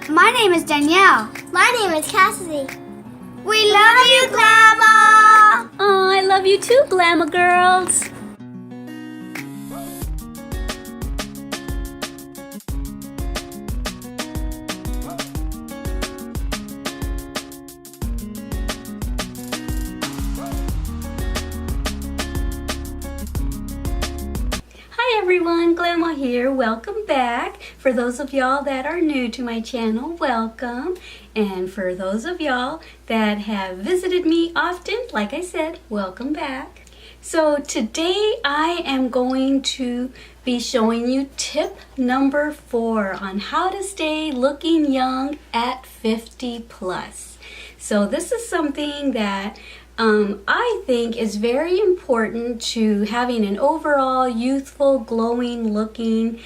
My name is Danielle. My name is Cassidy. We love you, Glama! Oh, I love you too, Glama girls. Hi everyone, Glama here. Welcome back. For those of y'all that are new to my channel, welcome. And for those of y'all that have visited me often, like I said, welcome back. So today I am going to be showing you tip number 4 on how to stay looking young at 50 plus. So this is something that I think is very important to having an overall youthful, glowing looking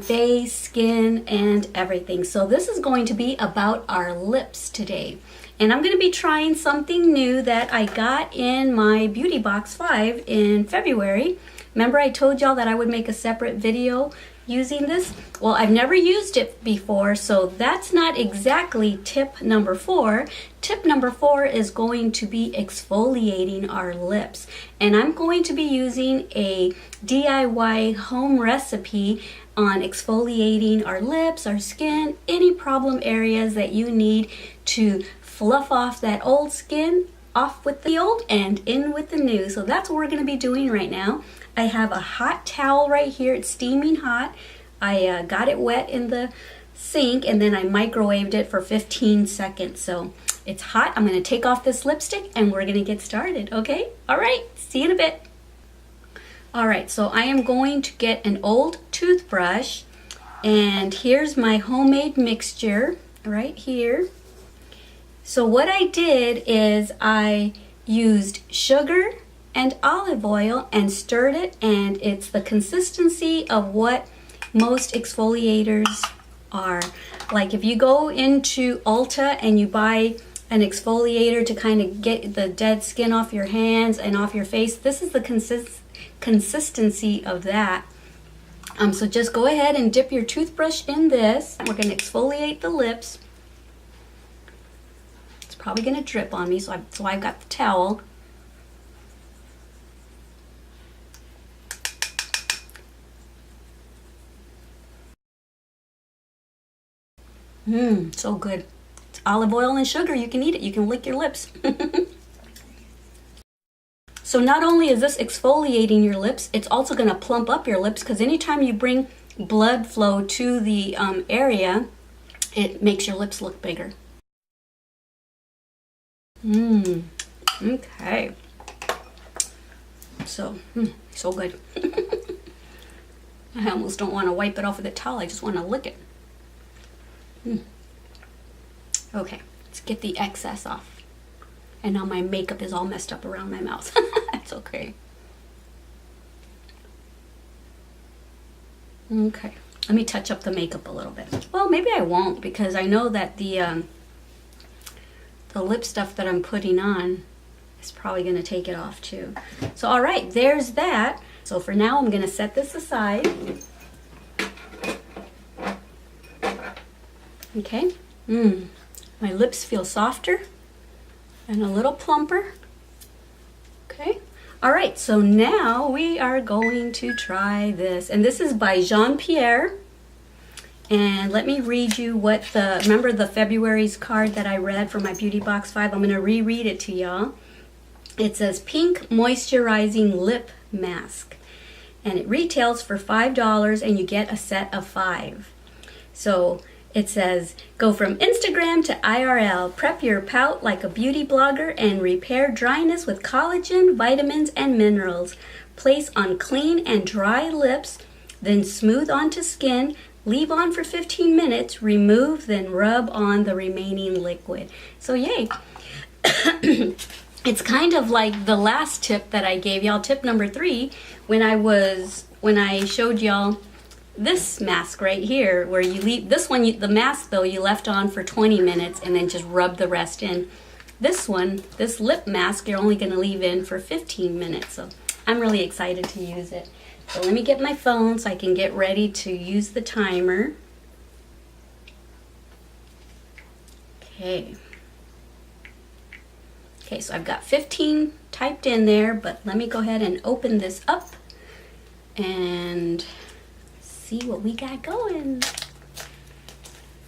face, skin, and everything. So this is going to be about our lips today. And I'm going to be trying something new that I got in my Beauty Box 5 in February. Remember I told y'all that I would make a separate video using this? Well, I've never used it before, so that's not exactly tip number 4. Tip number 4 is going to be exfoliating our lips. And I'm going to be using a DIY home recipe on exfoliating our lips, our skin, any problem areas that you need to fluff off that old skin, off with the old and in with the new. So that's what we're going to be doing right now. I have a hot towel right here. It's steaming hot. I got it wet in the sink and then I microwaved it for 15 seconds. So it's hot. I'm going to take off this lipstick and we're going to get started, okay? All right, see you in a bit. All right, so I am going to get an old toothbrush and here's my homemade mixture right here. So what I did is I used sugar and olive oil and stirred it, and it's the consistency of what most exfoliators are. Like if you go into Ulta and you buy an exfoliator to kind of get the dead skin off your hands and off your face, this is the consistency of that. So just go ahead and dip your toothbrush in this. We're going to exfoliate the lips. It's probably going to drip on me, so I've got the towel. So good. It's olive oil and sugar. You can eat it. You can lick your lips. So not only is this exfoliating your lips, it's also going to plump up your lips, because anytime you bring blood flow to the area, it makes your lips look bigger. Okay. So good. I almost don't want to wipe it off with a towel. I just want to lick it. Okay, let's get the excess off. And now my makeup is all messed up around my mouth. That's okay. Okay, let me touch up the makeup a little bit. Well, maybe I won't, because I know that the lip stuff that I'm putting on is probably going to take it off too. So all right, there's that. So for now, I'm going to set this aside. Okay. My lips feel softer and a little plumper. Okay. All right, so now we are going to try this. And this is by Jean-Pierre. And let me read you what remember the February's card that I read for my Beauty Box 5? I'm going to reread it to y'all. It says Pink Moisturizing Lip Mask. And it retails for $5 and you get a set of 5. So it says, go from Instagram to IRL, prep your pout like a beauty blogger and repair dryness with collagen, vitamins, and minerals. Place on clean and dry lips, then smooth onto skin, leave on for 15 minutes, remove, then rub on the remaining liquid. So yay. It's kind of like the last tip that I gave y'all, tip number 3, when I showed y'all this mask right here, where you leave this one, the mask though, you left on for 20 minutes and then just rub the rest in. This one, this lip mask, you're only going to leave in for 15 minutes. So I'm really excited to use it. So let me get my phone so I can get ready to use the timer. Okay. Okay, so I've got 15 typed in there, but let me go ahead and open this up and see what we got going.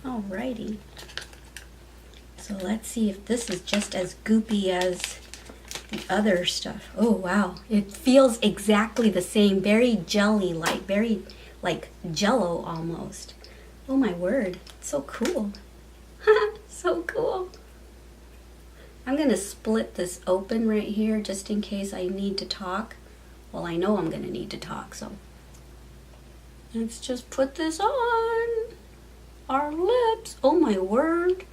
Alrighty. So let's see if this is just as goopy as the other stuff. Oh wow, it feels exactly the same, very jelly-like, very like jello almost. Oh my word, it's so cool. So cool. I'm gonna split this open right here just in case I need to talk. Well, I know I'm gonna need to talk, so let's just put this on our lips. Oh my word.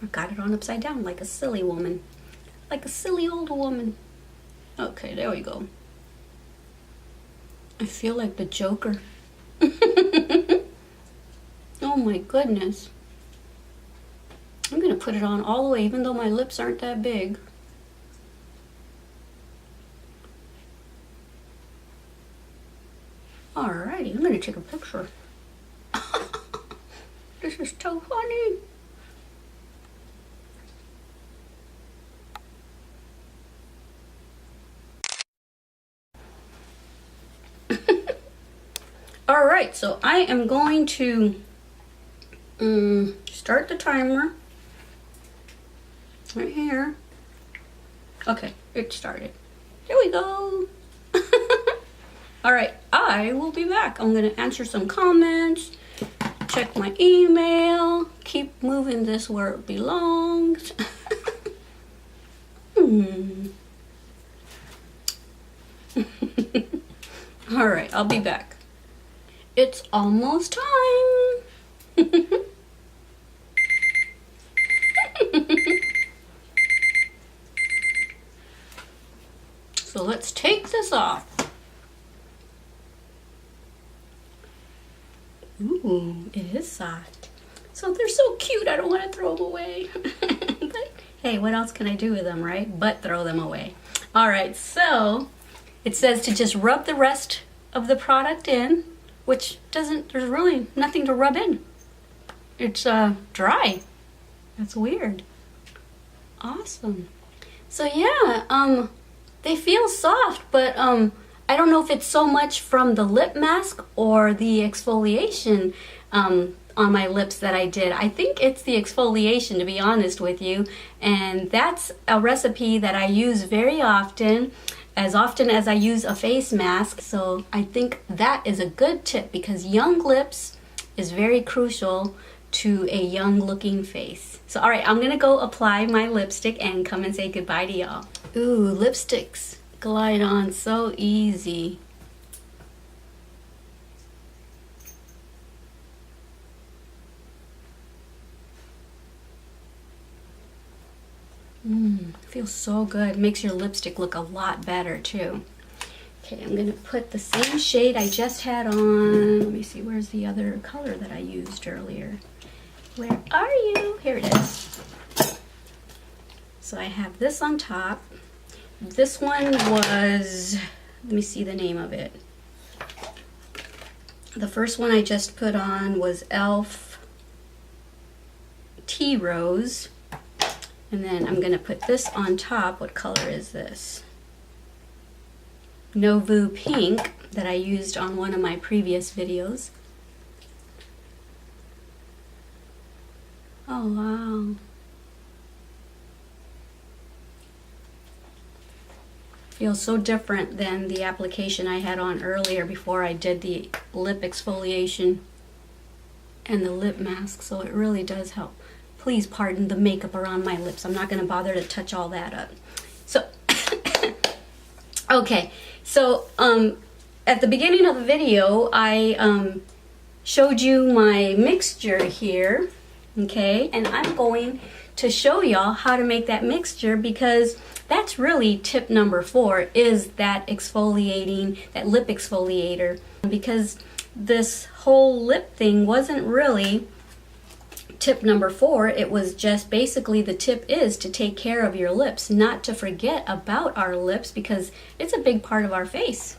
I got it on upside down like a silly woman. Like a silly old woman. Okay, there we go. I feel like the Joker. Oh my goodness. I'm gonna put it on all the way, even though my lips aren't that big. Alrighty, I'm gonna take a picture. This is so funny. Alright, so I am going to start the timer right here. Okay, it started. Here we go. Alright, I will be back. I'm going to answer some comments, check my email, keep moving this where it belongs. Alright, I'll be back. It's almost time. So let's take this off. Ooh, it is soft. So they're so cute, I don't want to throw them away. But hey, what else can I do with them, right? But throw them away. All right, so it says to just rub the rest of the product in, which there's really nothing to rub in. It's dry. That's weird. Awesome. So yeah, they feel soft, but I don't know if it's so much from the lip mask or the exfoliation on my lips that I did. I think it's the exfoliation, to be honest with you, and that's a recipe that I use very often as I use a face mask. So I think that is a good tip because young lips is very crucial to a young looking face. So all right, I'm gonna go apply my lipstick and come and say goodbye to y'all. Ooh, lipsticks glide on so easy. Feels so good. Makes your lipstick look a lot better too. Okay, I'm gonna put the same shade I just had on. Let me see, where's the other color that I used earlier? Where are you? Here it is. So I have this on top. This one was, let me see the name of it. The first one I just put on was e.l.f. Tea Rose. And then I'm gonna put this on top. What color is this? Nouveau Pink that I used on one of my previous videos. Oh wow. Feels so different than the application I had on earlier before I did the lip exfoliation and the lip mask, so it really does help. Please pardon the makeup around my lips. I'm not going to bother to touch all that up. So, okay. So, at the beginning of the video, I showed you my mixture here, okay? And I'm going to show y'all how to make that mixture because that's really tip number 4 is that exfoliating, that lip exfoliator. Because this whole lip thing wasn't really tip number 4, it was just basically the tip is to take care of your lips, not to forget about our lips because it's a big part of our face.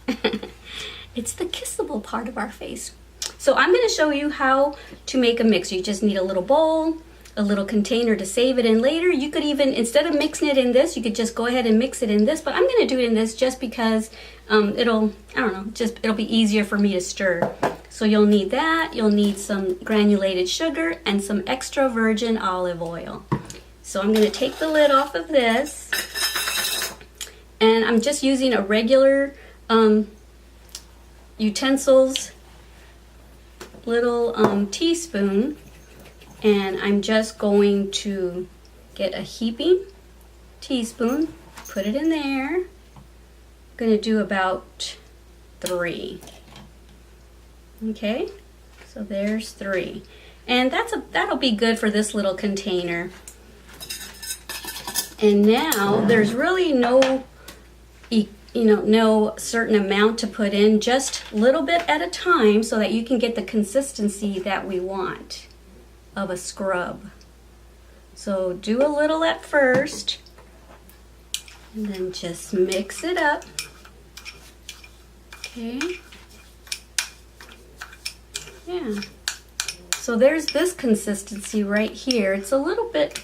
It's the kissable part of our face. So I'm going to show you how to make a mix. You just need a little bowl, a little container to save it in later. You could even, instead of mixing it in this, you could just go ahead and mix it in this, but I'm going to do it in this just because it'll, I don't know, just it'll be easier for me to stir. So you'll need that, you'll need some granulated sugar and some extra virgin olive oil. So I'm going to take the lid off of this, and I'm just using a regular utensils little teaspoon, and I'm just going to get a heaping teaspoon, put it in there. I'm going to do about 3. Okay, so there's 3, and that'll be good for this little container. And now there's really no no certain amount to put in, just a little bit at a time so that you can get the consistency that we want of a scrub. So do a little at first, and then just mix it up. Okay. Yeah. So there's this consistency right here. It's a little bit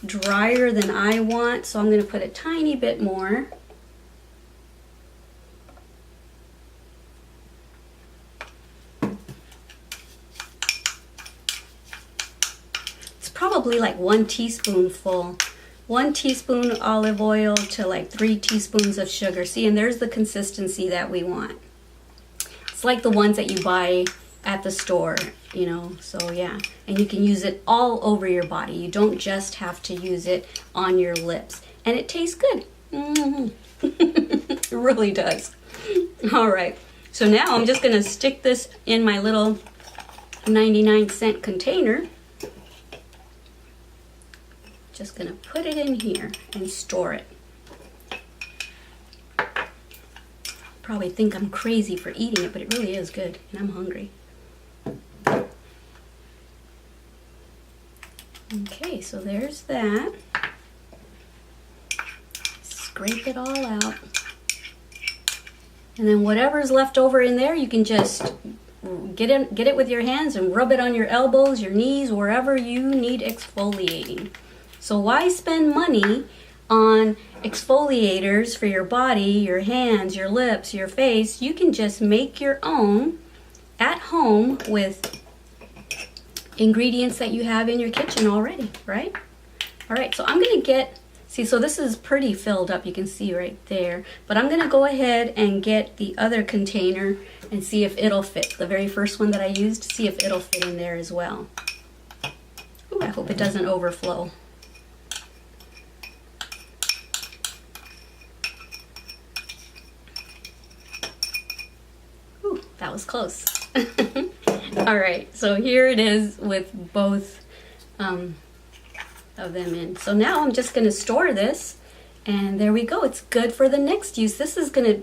drier than I want, so I'm going to put a tiny bit more. It's probably like 1 teaspoonful. 1 teaspoon olive oil to like 3 teaspoons of sugar. See, and there's the consistency that we want. It's like the ones that you buy at the store, you know, so yeah. And you can use it all over your body. You don't just have to use it on your lips. And it tastes good. It really does. All right, so now I'm just gonna stick this in my little 99-cent container. Just gonna put it in here and store it. Probably think I'm crazy for eating it, but it really is good, and I'm hungry. Okay, so there's that. Scrape it all out. And then whatever's left over in there, you can just get it with your hands and rub it on your elbows, your knees, wherever you need exfoliating. So why spend money on exfoliators for your body, your hands, your lips, your face? You can just make your own at home with ingredients that you have in your kitchen already, right? All right, so I'm gonna get, see, so this is pretty filled up, you can see right there, but I'm gonna go ahead and get the other container and see if it'll fit. The very first one that I used, see if it'll fit in there as well. Ooh, I hope it doesn't overflow. Ooh, that was close. All right, so here it is with both of them in. So now I'm just gonna store this, and there we go. It's good for the next use. This is gonna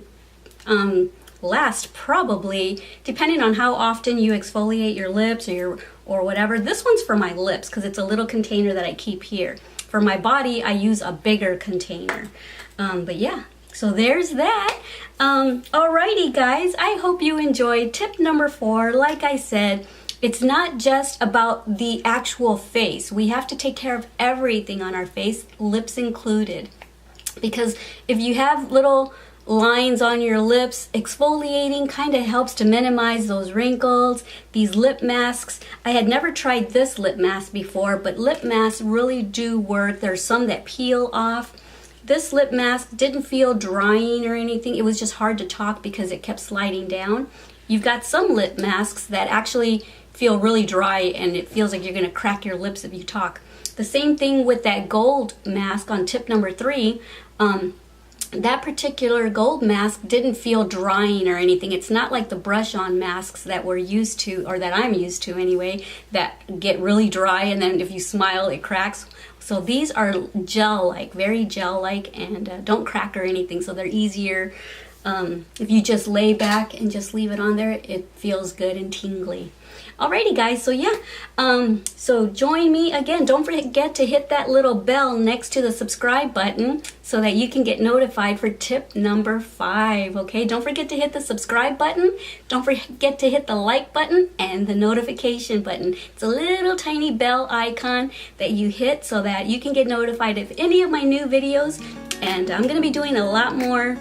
last probably, depending on how often you exfoliate your lips or whatever. This one's for my lips because it's a little container that I keep here. For my body, I use a bigger container. But yeah. So there's that. Alrighty guys, I hope you enjoyed tip number 4. Like I said, it's not just about the actual face. We have to take care of everything on our face, lips included. Because if you have little lines on your lips, exfoliating kind of helps to minimize those wrinkles. These lip masks, I had never tried this lip mask before, but lip masks really do work. There's some that peel off. This lip mask didn't feel drying or anything. It was just hard to talk because it kept sliding down. You've got some lip masks that actually feel really dry and it feels like you're gonna crack your lips if you talk. The same thing with that gold mask on tip number 3. That particular gold mask didn't feel drying or anything. It's not like the brush-on masks that we're used to, or that I'm used to anyway, that get really dry and then if you smile it cracks. So these are gel-like, very gel-like, and don't crack or anything, so they're easier. If you just lay back and just leave it on there, it feels good and tingly. Alrighty guys, so yeah, so join me again. Don't forget to hit that little bell next to the subscribe button so that you can get notified for tip number 5, okay? Don't forget to hit the subscribe button. Don't forget to hit the like button and the notification button. It's a little tiny bell icon that you hit so that you can get notified of any of my new videos. And I'm gonna be doing a lot more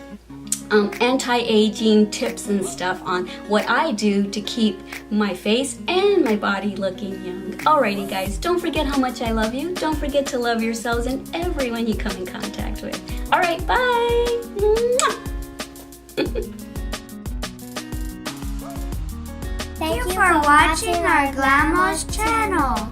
anti-aging tips and stuff on what I do to keep my face and my body looking young. Alrighty guys, don't forget how much I love you. Don't forget to love yourselves and everyone you come in contact with. Alright, bye! Thank you for watching our Glama's channel.